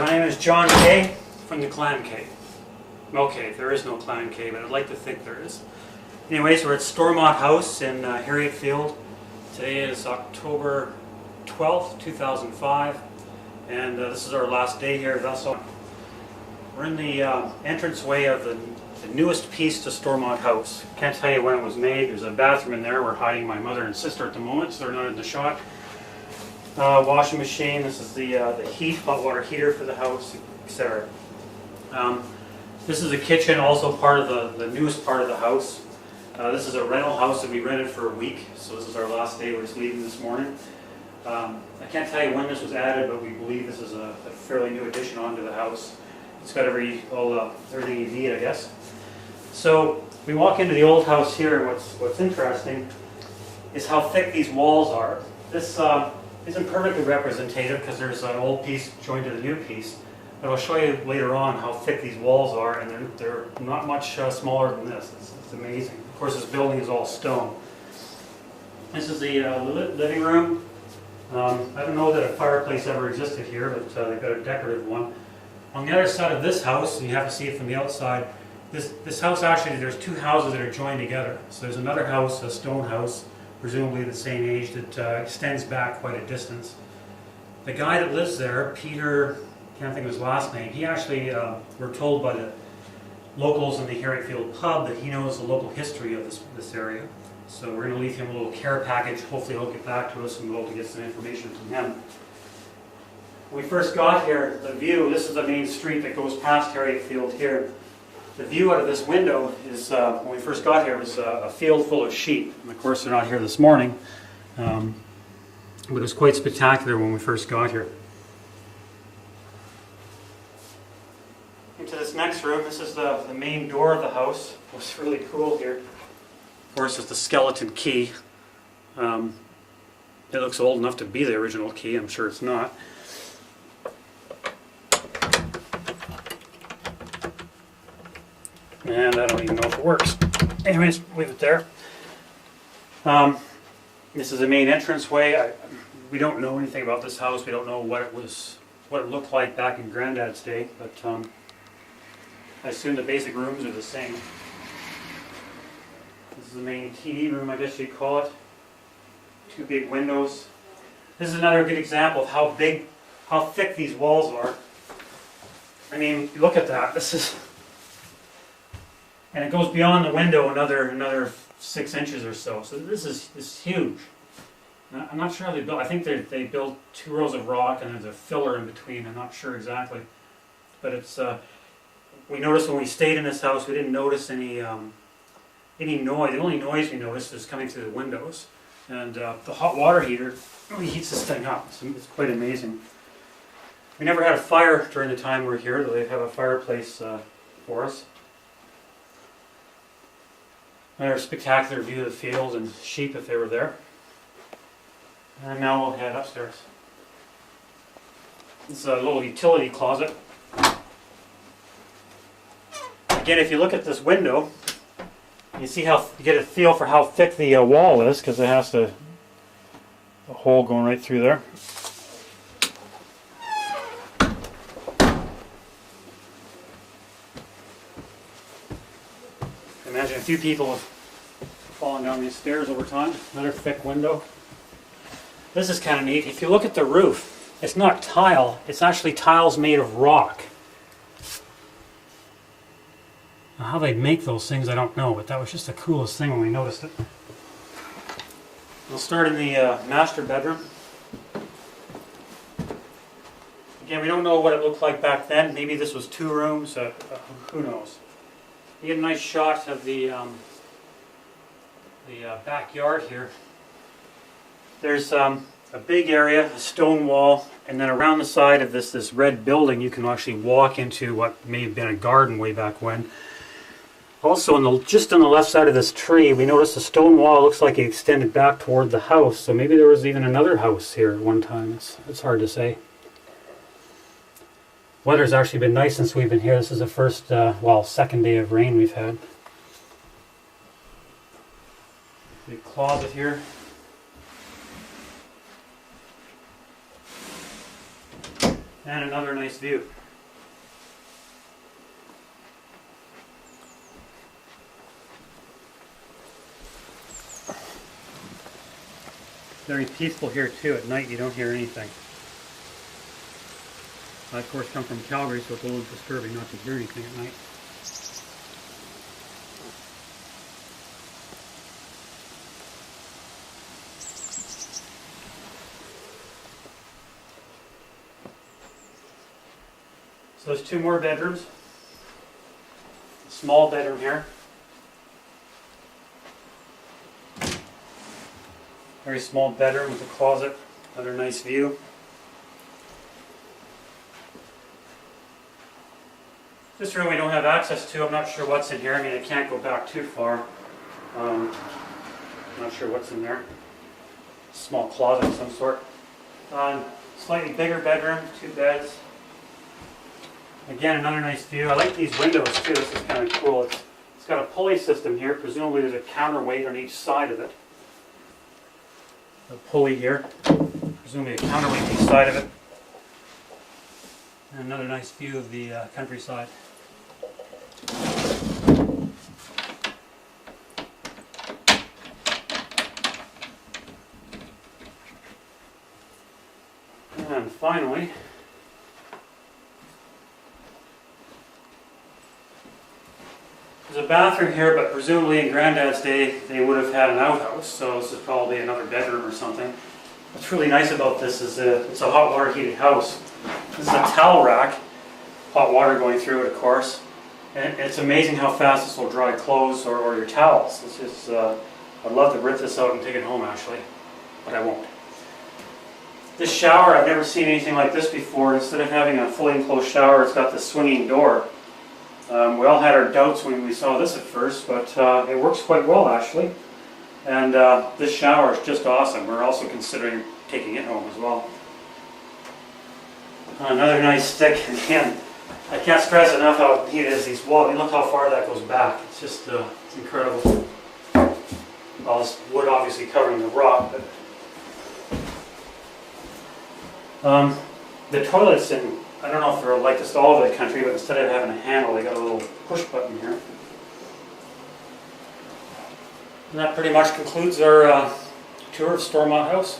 My name is John Keay from the Clan Keay. Okay, there is no Clan Keay, but I'd like to think there is. Anyways, we're at Stormont House in Harrietfield. Today is October 12th, 2005, and this is our last day here. We're in the entranceway of the newest piece to Stormont House. Can't tell you when it was made. There's a bathroom in there. We're hiding my mother and sister at the moment, so they're not in the shot. Washing machine. This is the hot water heater for the house, etc. This is a kitchen, also part of the newest part of the house. This is a rental house that we rented for a week, so this is our last day. We're just leaving this morning. I can't tell you when this was added, but we believe this is a fairly new addition onto the house. It's got everything you need, I guess. So we walk into the old house here, and what's interesting is how thick these walls are. This isn't perfectly representative because there's an old piece joined to the new piece, but I'll show you later on how thick these walls are, and they're not much smaller than this. It's amazing. Of course, this building is all stone. This is the living room. I don't know that a fireplace ever existed here, but they've got a decorative one. On the other side of this house, and you have to see it from the outside, this house actually, there's two houses that are joined together. So there's another house, a stone house, presumably the same age, that extends back quite a distance. The guy that lives there, Peter, can't think of his last name, he actually, we're told by the locals in the Harrietfield pub that he knows the local history of this area. So we're going to leave him a little care package. Hopefully he'll get back to us and we'll be able to get some information from him. When we first got here, the view, this is the main street that goes past Harrietfield here. The view out of this window is, when we first got here, was a field full of sheep. And of course they're not here this morning, but it was quite spectacular when we first got here. Into this next room, this is the main door of the house. What's really cool here, of course, is the skeleton key. It looks old enough to be the original key. I'm sure it's not. And I don't even know if it works. Anyways, leave it there. This is the main entranceway. We don't know anything about this house. We don't know what it looked like back in Granddad's day, but I assume the basic rooms are the same. This is the main TV room, I guess you'd call it. Two big windows. This is another good example of how thick these walls are. I mean, look at that. And it goes beyond the window another 6 inches or so. So this is huge. I'm not sure how they built. I think they built 2 rows of rock and there's a filler in between. I'm not sure exactly, but it's. We noticed when we stayed in this house, we didn't notice any noise. The only noise we noticed was coming through the windows, and the hot water heater really heats this thing up. It's quite amazing. We never had a fire during the time we were here, though they have a fireplace for us. Another spectacular view of the field and sheep if they were there. And now we'll head upstairs. This is a little utility closet. Again, if you look at this window, you see how you get a feel for how thick the wall is, because it has a hole going right through there. Imagine a few people have fallen down these stairs over time. Another thick window. This is kind of neat. If you look at the roof, it's not tile, it's actually tiles made of rock. Now, how they make those things, I don't know, but that was just the coolest thing when we noticed it. We'll start in the master bedroom. Again, we don't know what it looked like back then. Maybe this was 2 rooms, who knows. You get a nice shot of the backyard here. There's a big area, a stone wall, and then around the side of this red building you can actually walk into what may have been a garden way back when. Also, just on the left side of this tree, we noticed the stone wall looks like it extended back toward the house, so maybe there was even another house here at one time. It's hard to say. Weather's actually been nice since we've been here. This is the first, second day of rain we've had. Big closet here. And another nice view. Very peaceful here too. At night you don't hear anything. I of course come from Calgary, so it's a little disturbing not to hear anything at night. So there's two more bedrooms. A small bedroom here. Very small bedroom with a closet. Another nice view. This room we don't have access to. I'm not sure what's in here. I mean, I can't go back too far. I'm not sure what's in there. Small closet of some sort. Slightly bigger bedroom, two beds. Again, another nice view. I like these windows too. This is kind of cool. It's got a pulley system here. Presumably there's a counterweight on each side of it. A pulley here. Presumably a counterweight on each side of it. And another nice view of the countryside. And finally, there's a bathroom here, but presumably in Granddad's day they would have had an outhouse, so this is probably another bedroom or something. What's really nice about this is it's a hot water heated house. This is a towel rack, hot water going through it of course, and it's amazing how fast this will dry clothes or your towels. It's just, I'd love to rip this out and take it home actually, but I won't. This shower, I've never seen anything like this before. Instead of having a fully enclosed shower, it's got this swinging door. We all had our doubts when we saw this at first, but it works quite well actually. And this shower is just awesome. We're also considering taking it home as well. Another nice stick. Again, I can't stress enough how neat it is. These walls, look how far that goes back. It's just it's incredible. Well, this wood obviously covering the rock, but the toilets in, I don't know if they're like this all over the country, but instead of having a handle, they got a little push button here. And that pretty much concludes our tour of Stormont House.